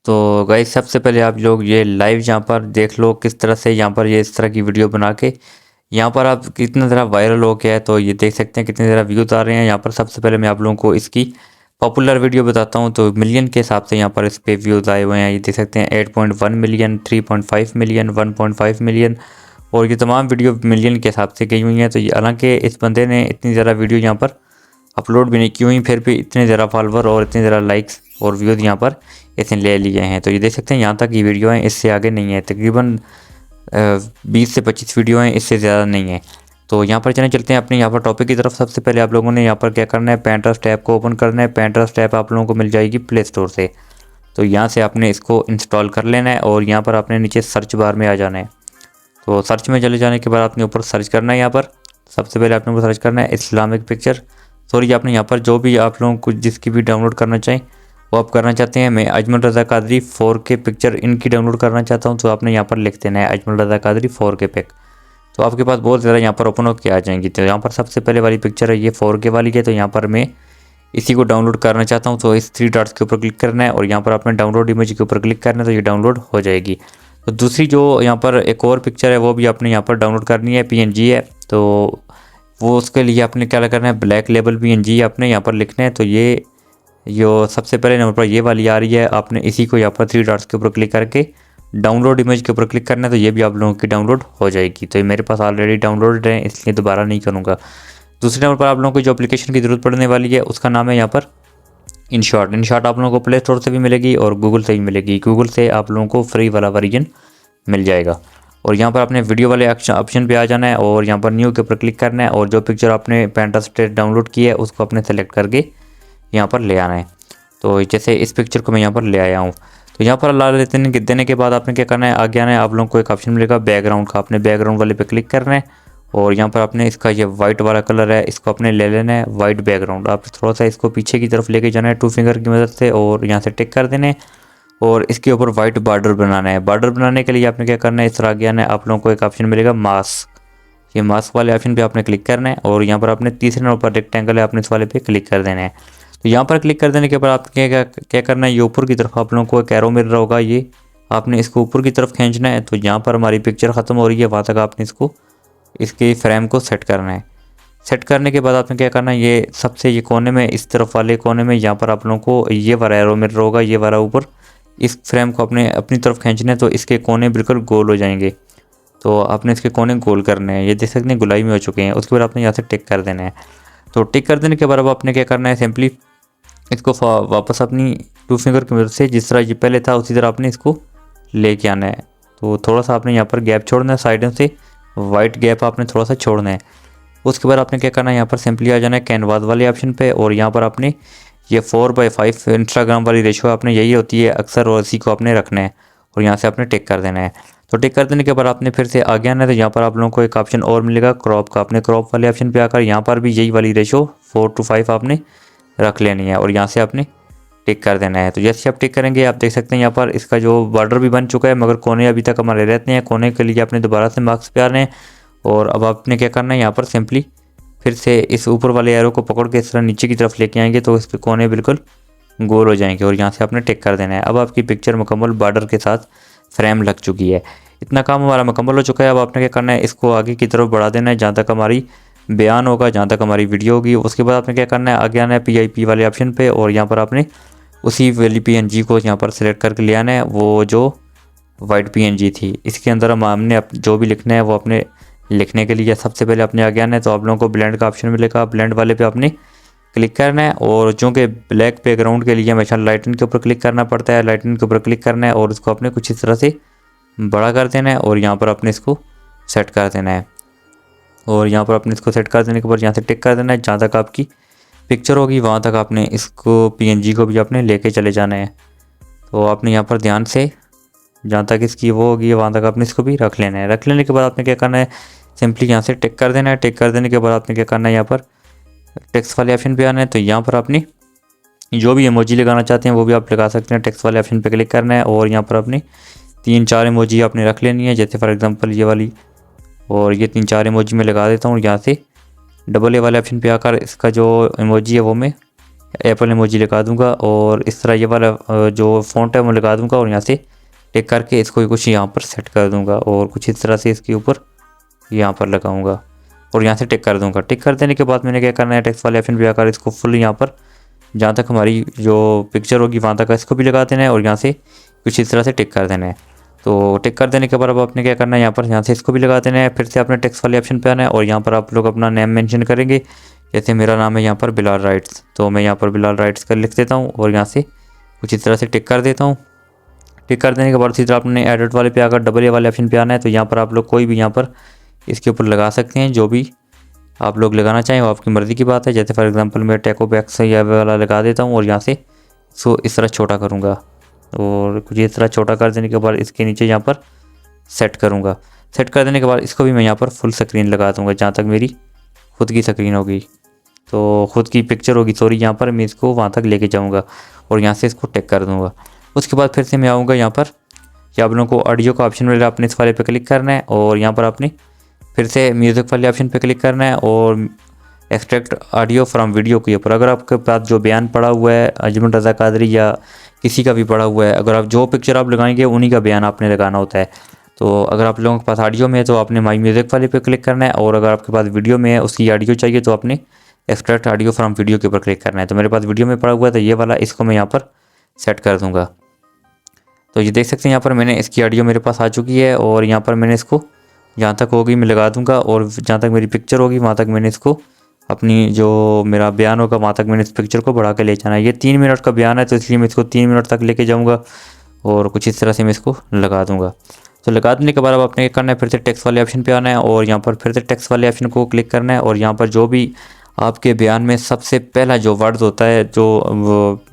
तो गाइस सबसे पहले आप लोग ये लाइव यहाँ पर देख लो किस तरह से यहाँ पर ये इस तरह की वीडियो बना के यहाँ पर आप कितना ज़रा वायरल हो गया है। तो ये देख सकते हैं कितने ज़रा व्यूज़ आ रहे हैं। यहाँ पर सबसे पहले मैं आप लोगों को इसकी पॉपुलर वीडियो बताता हूँ। तो मिलियन के हिसाब से यहाँ पर इस पे व्यूज़ आए हुए हैं। ये देख सकते हैं 8.1 मिलियन, 3.5 मिलियन, 1.5 मिलियन और ये तमाम वीडियो मिलियन के हिसाब से गई हुई हैं। तो ये हालांकि इस बंदे ने इतनी ज़्यादा वीडियो यहाँ पर अपलोड भी नहीं की हुई, फिर भी इतने ज़रा फॉलोवर और इतने ज़रा लाइक्स और व्यूज़ यहाँ पर इसने ले लिए हैं। तो ये देख सकते हैं यहाँ तक की वीडियो हैं, इससे आगे नहीं है। तकरीबन 20 से 25 वीडियो हैं, इससे ज़्यादा नहीं है। तो यहाँ पर चलते हैं अपने यहाँ पर टॉपिक की तरफ। सबसे पहले आप लोगों ने यहाँ पर क्या करना है, Pinterest ऐप को ओपन करना है। Pinterest ऐप आप लोगों को मिल जाएगी प्ले स्टोर से। तो यहाँ से आपने इसको इंस्टॉल कर लेना है और यहाँ पर आपने नीचे सर्च बार में आ जाना है। तो सर्च में चले जाने के बाद आपने ऊपर सर्च करना है। यहाँ पर सबसे पहले आपने ऊपर सर्च करना है इस्लामिक पिक्चर। सॉरी, आपने यहाँ पर जो भी आप लोगों को जिसकी भी डाउनलोड करना चाहें वो आप करना चाहते हैं। मैं अजमल रज़ा कादरी 4K पिक्चर इनकी डाउनलोड करना चाहता हूँ। तो आपने यहाँ पर लिख देना है अजमल रज़ा कादरी 4K पिक। तो आपके पास बहुत ज़्यादा यहाँ पर ओपन होकर आ जाएंगी। तो यहाँ पर सबसे पहले वाली पिक्चर है ये 4K वाली है। तो यहाँ पर मैं इसी को डाउनलोड करना चाहता हूँ। तो इस 3 डॉट्स के ऊपर क्लिक करना है और यहाँ पर आपने डाउनलोड इमेज के ऊपर क्लिक करना है। तो ये डाउनलोड हो जाएगी। तो दूसरी जो यहाँ पर एक और पिक्चर है वो भी आपने यहाँ पर डाउनलोड करनी है, PNG है। तो वो उसके लिए आपने क्या करना है, ब्लैक लेबल PNG आपने यहाँ पर लिखना है। तो ये जो सबसे पहले नंबर पर ये वाली आ रही है, आपने इसी को यहाँ पर 3 डॉट्स के ऊपर क्लिक करके डाउनलोड इमेज के ऊपर क्लिक करना है। तो ये भी आप लोगों की डाउनलोड हो जाएगी। तो ये मेरे पास ऑलरेडी डाउनलोड है, इसलिए दोबारा नहीं करूँगा। दूसरे नंबर पर आप लोगों को जो एप्लीकेशन की ज़रूरत पड़ने वाली है उसका नाम है यहाँ पर InShot। InShot आप लोगों को प्ले स्टोर से भी मिलेगी और गूगल से भी मिलेगी। गूगल से आप लोगों को फ्री वाला वर्जन मिल जाएगा। और यहाँ पर आपने वीडियो वाले ऑप्शन पे आ जाना है और यहाँ पर न्यू के ऊपर क्लिक करना है और जो पिक्चर आपने Pinterest से डाउनलोड की है उसको आपने सेलेक्ट करके यहाँ पर ले आना है। तो जैसे इस पिक्चर को मैं यहाँ पर ले आया हूँ। तो यहाँ पर ला देने के बाद आपने क्या करना है, आगे आना है। आप लोगों को एक ऑप्शन मिलेगा बैकग्राउंड का, आपने बैकग्राउंड वाले पे क्लिक करना है और यहाँ पर आपने इसका ये वाइट वाला कलर है इसको आपने ले लेना है, वाइट बैकग्राउंड। आप थोड़ा सा इसको पीछे की तरफ लेके जाना है 2 फिंगर की मदद से और यहाँ से टिक कर देना है और इसके ऊपर वाइट बॉर्डर बनाना है। बॉर्डर बनाने के लिए आपने क्या करना है, इस तरह आगे आना है। आप लोगों को एक ऑप्शन मिलेगा मास्क, ये मास्क वाले ऑप्शन पे आपने क्लिक करना है और यहाँ पर आपने तीसरे नंबर पर रेक्टेंगल है, आपने इस वाले पे क्लिक कर देना है। तो यहाँ पर क्लिक कर देने के बाद आपने क्या करना है, ये ऊपर की तरफ आप लोगों को एक एरो मिल रहा होगा, ये आपने इसको ऊपर की तरफ खींचना है। तो यहाँ पर हमारी पिक्चर ख़त्म हो रही है, वहाँ तक आपने इसके फ्रेम को सेट करना है। सेट करने के बाद आपने क्या करना है, ये सबसे ये कोने में, इस तरफ वाले कोने में यहाँ पर आप लोगों को ये वाला एरो मिल रहा होगा, ये वाला ऊपर, इस फ्रेम को आपने अपनी तरफ खींचना है। तो इसके कोने बिल्कुल गोल हो जाएंगे। तो आपने इसके कोने गोल करने हैं, ये देख सकते हैं गुलाई में हो चुके हैं। उसके बाद आपने यहाँ से टिक कर देना है। तो टिक कर देने के बाद अब आपने क्या करना है, सिंपली इसको वापस अपनी 2 फिंगर की मदद से जिस तरह ये पहले था उसी तरह आपने इसको लेके आना है। तो थोड़ा सा आपने यहाँ पर गैप छोड़ना है, साइडों से वाइट गैप आपने थोड़ा सा छोड़ना है। उसके बाद आपने क्या करना है, यहाँ पर सिंपली आ जाना है कैनवास वाले ऑप्शन पे और यहाँ पर आपने ये 4:5 इंस्टाग्राम वाली रेशो आपने यही होती है अक्सर और इसी को आपने रखना है और यहाँ से आपने टिक कर देना है। तो टिक कर देने के बाद आपने फिर से आगे आना है। तो यहाँ पर आप लोगों को एक ऑप्शन और मिलेगा क्रॉप का, आपने क्रॉप वाले ऑप्शन पे आकर यहाँ पर भी यही वाली रेशो 4:5 आपने रख लेनी है और यहाँ से आपने टिक कर देना है। तो जैसे आप टिक करेंगे आप देख सकते हैं यहाँ पर इसका जो बॉर्डर भी बन चुका है, मगर कोने अभी तक हमारे रहते हैं। कोने के लिए आपने दोबारा से मार्क्स पे आने हैं और अब आपने क्या करना है, यहाँ पर सिंपली फिर से इस ऊपर वाले एरो को पकड़ के इस तरह नीचे की तरफ लेके आएंगे तो इसके कोने बिल्कुल गोल हो जाएंगे और यहाँ से आपने टिक कर देना है। अब आपकी पिक्चर मुकम्मल बॉर्डर के साथ फ्रेम लग चुकी है। इतना काम हमारा मुकम्मल हो चुका है। अब आपने क्या करना है, इसको आगे की तरफ बढ़ा देना है जहाँ तक हमारी बयान होगा, जहाँ तक हमारी वीडियो होगी। उसके बाद आपने क्या करना है, आगे आना है PIP वाले ऑप्शन पे और यहाँ पर आपने उसी वाली PNG को यहाँ पर सेलेक्ट करके ले आना है, वो जो वाइट PNG थी। इसके अंदर हमने जो भी लिखना है वो अपने लिखने के लिए सबसे पहले अपने आगे आना है। तो आप लोगों को ब्लेंड का ऑप्शन मिलेगा, ब्लेंड वाले पे आपने क्लिक करना है और चूँकि ब्लैक बैकग्राउंड के लिए हमेशा लाइटन के ऊपर क्लिक करना पड़ता है, लाइटन के ऊपर क्लिक करना है और उसको आपने कुछ इस तरह से बड़ा कर देना है और यहाँ पर आपने इसको सेट कर देना है। और यहाँ पर आपने इसको सेट कर देने के बाद यहाँ से टिक कर देना है। जहाँ तक आपकी पिक्चर होगी वहाँ तक आपने इसको PNG को भी आपने लेके चले जाना है। तो आपने यहाँ पर ध्यान से जहाँ तक इसकी वो होगी वहाँ तक आपने इसको भी रख लेना है। रख लेने के बाद आपने क्या करना है, सिंपली यहाँ से टिक कर देना है। टिक कर देने के बाद आपने क्या करना है, यहाँ पर टेक्स्ट वाले ऑप्शन पे आना है। तो यहाँ पर आपने जो भी इमोजी लगाना चाहते हैं वो भी आप लगा सकते हैं। टेक्स्ट वाले ऑप्शन पे क्लिक करना है और यहाँ पर अपनी 3-4 इमोजी आपने रख लेनी है, जैसे फॉर एग्जांपल ये वाली, और ये 3-4 इमोजी में लगा देता हूँ। यहाँ से AA वाले ऑप्शन पे आकर इसका जो इमोजी है वो मैं एप्पल इमोजी लगा दूंगा और इस तरह ये वाला जो फ़ॉन्ट है वो लगा दूंगा और यहाँ से टिक करके इसको कुछ यहाँ पर सेट कर दूंगा और कुछ इस तरह से इसके ऊपर यहाँ पर लगाऊंगा और यहाँ से टिक कर दूंगा। टिक कर देने के बाद मैंने क्या करना है, टेक्स्ट वाले ऑप्शन पे आकर इसको फुल यहाँ पर जहाँ तक हमारी जो पिक्चर होगी वहाँ तक इसको भी लगा देना है और यहाँ से कुछ इस तरह से टिक कर देना है। तो टिक कर देने के बाद अब आपने क्या करना है, यहाँ से इसको भी लगा देना है। फिर से आपने टेक्स्ट वाले ऑप्शन पे आना है और यहाँ पर आप लोग अपना नेम मेंशन करेंगे। जैसे मेरा नाम है यहाँ पर बिलाल राइट्स, तो मैं यहाँ पर बिलाल राइट्स कर लिख देता हूँ और यहाँ से कुछ इस तरह से टिक कर देता हूँ। टिक कर देने के बाद सीधा आपने एडिट वाले पे आकर डबल ए वाले ऑप्शन पे आना है। तो यहाँ पर आप लोग कोई भी यहाँ पर इसके ऊपर लगा सकते हैं, जो भी आप लोग लगाना चाहें वो आपकी मर्ज़ी की बात है। जैसे फॉर एग्जांपल मैं टेको बैक्स या वाला लगा देता हूँ और यहाँ से इसको इस तरह छोटा करूँगा और कुछ इस तरह छोटा कर देने के बाद इसके नीचे यहाँ पर सेट करूँगा। सेट कर देने के बाद इसको भी मैं यहाँ पर फुल स्क्रीन लगा दूँगा, जहाँ तक मेरी खुद की स्क्रीन होगी, तो खुद की पिक्चर होगी सॉरी, यहाँ पर मैं इसको वहाँ तक लेके जाऊँगा और यहाँ से इसको टिक कर दूँगा। उसके बाद फिर से मैं आऊँगा यहाँ पर, या आप लोगों को ऑडियो का ऑप्शन मिलेगा, आपने इस वाले पे क्लिक करना है और यहाँ पर आपने फिर से म्यूज़िक वाले ऑप्शन पे क्लिक करना है और एक्सट्रैक्ट ऑडियो फ्रॉम वीडियो के ऊपर अगर आपके पास जो बयान पड़ा हुआ है अजमल रज़ा कादरी या किसी का भी पड़ा हुआ है, अगर आप जो पिक्चर आप लगाएंगे उन्हीं का बयान आपने लगाना होता है। तो अगर आप लोगों के पास ऑडियो में है तो आपने माई म्यूज़िक वाले पे क्लिक करना है और अगर आपके पास वीडियो में है उसकी ऑडियो चाहिए तो आपने एक्सट्रैक्ट ऑडियो फ्रॉम वीडियो के ऊपर क्लिक करना है। तो मेरे पास वीडियो में पड़ा हुआ है तो ये वाला इसको मैं यहाँ पर सेट कर दूँगा। तो ये देख सकते हैं यहाँ पर मैंने इसकी ऑडियो मेरे पास आ चुकी है और यहाँ पर मैंने इसको जहाँ तक होगी मैं लगा दूंगा और जहाँ तक मेरी पिक्चर होगी वहाँ तक मैंने इसको अपनी जो मेरा बयान होगा वहाँ तक मैंने इस पिक्चर को बढ़ा के ले जाना है। ये 3 मिनट का बयान है तो इसलिए मैं इसको 3 मिनट तक लेके जाऊँगा और कुछ इस तरह से मैं इसको लगा दूँगा। तो लगा देने के बाद अब आपने क्या करना है, फिर से टेक्स्ट वाले ऑप्शन पे आना है और यहाँ पर फिर से टेक्स्ट वाले ऑप्शन को क्लिक करना है और यहाँ पर जो भी आपके बयान में सबसे पहला जो वर्ड्स होता है जो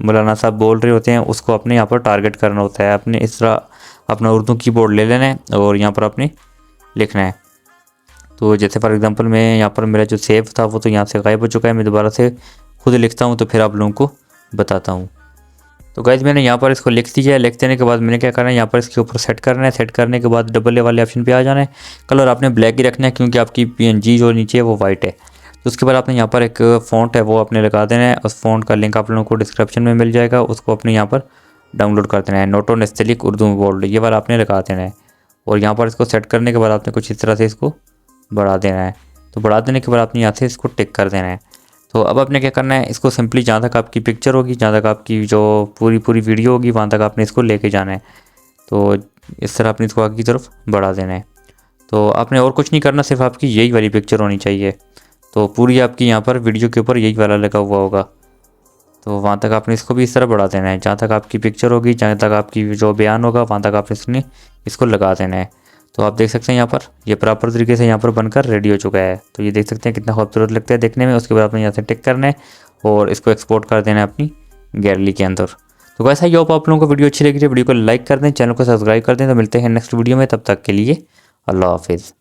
मौलाना साहब बोल रहे होते हैं उसको अपने यहाँ पर टारगेट करना होता है। आपने इस तरह अपना उर्दू कीबोर्ड ले लेना है और यहाँ पर आपने लिखना है। तो जैसे फॉर एग्जांपल मैं यहाँ पर मेरा जो सेव था वो तो यहाँ से गायब हो चुका है, मैं दोबारा से खुद लिखता हूँ तो फिर आप लोगों को बताता हूँ। तो गाइस मैंने यहाँ पर इसको लिख दिया है। लिख देने के बाद मैंने क्या करना है, यहाँ पर इसके ऊपर सेट करना है। सेट करने के बाद डबल ए वाले ऑप्शन पे आ जाना है। कलर आपने ब्लैक ही रखना है क्योंकि आपकी PNG जो नीचे है वो वाइट है। तो उसके बाद आपने यहाँ पर एक फ़ॉन्ट है वो आपने लगा देना है। उस फ़ॉन्ट का लिंक आप लोगों को डिस्क्रिप्शन में मिल जाएगा, उसको अपने यहाँ पर डाउनलोड कर देना है। नोटो नस्तलिक उर्दू में बोल्ड ये वाला आपने लगा देना है और यहाँ पर इसको सेट करने के बाद आपने कुछ इस तरह से इसको बढ़ा देना है। तो बढ़ा देने के बाद आपने यहाँ से इसको टिक कर देना है। तो अब आपने क्या करना है, इसको सिंपली जहाँ तक आपकी पिक्चर होगी, जहाँ तक आपकी जो पूरी वीडियो होगी वहाँ तक आपने इसको लेके जाना है। तो इस तरह आपने इसको आगे की तरफ बढ़ा देना है। तो आपने और कुछ नहीं करना, सिर्फ आपकी यही वाली पिक्चर होनी चाहिए। तो पूरी आपकी यहाँ पर वीडियो के ऊपर यही वाला लगा हुआ होगा। तो वहाँ तक आपने इसको भी इस तरह बढ़ा देना है, जहाँ तक आपकी पिक्चर होगी, जहाँ तक आपकी जो बयान होगा वहाँ तक आप इसने इसको लगा देना है। तो आप देख सकते हैं यहाँ पर ये प्रॉपर तरीके से यहाँ पर बनकर रेडी हो चुका है। तो ये देख सकते हैं कितना खूबसूरत लगता है देखने में। उसके बाद आपने यहाँ से टिक करना है और इसको एक्सपोर्ट कर देना है अपनी गैलरी के अंदर। तो वैसा ही होप आप लोगों को वीडियो अच्छी लगी, वीडियो को लाइक कर दें, चैनल को सब्सक्राइब कर दें। तो मिलते हैं नेक्स्ट वीडियो में, तब तक के लिए अल्लाह हाफिज़।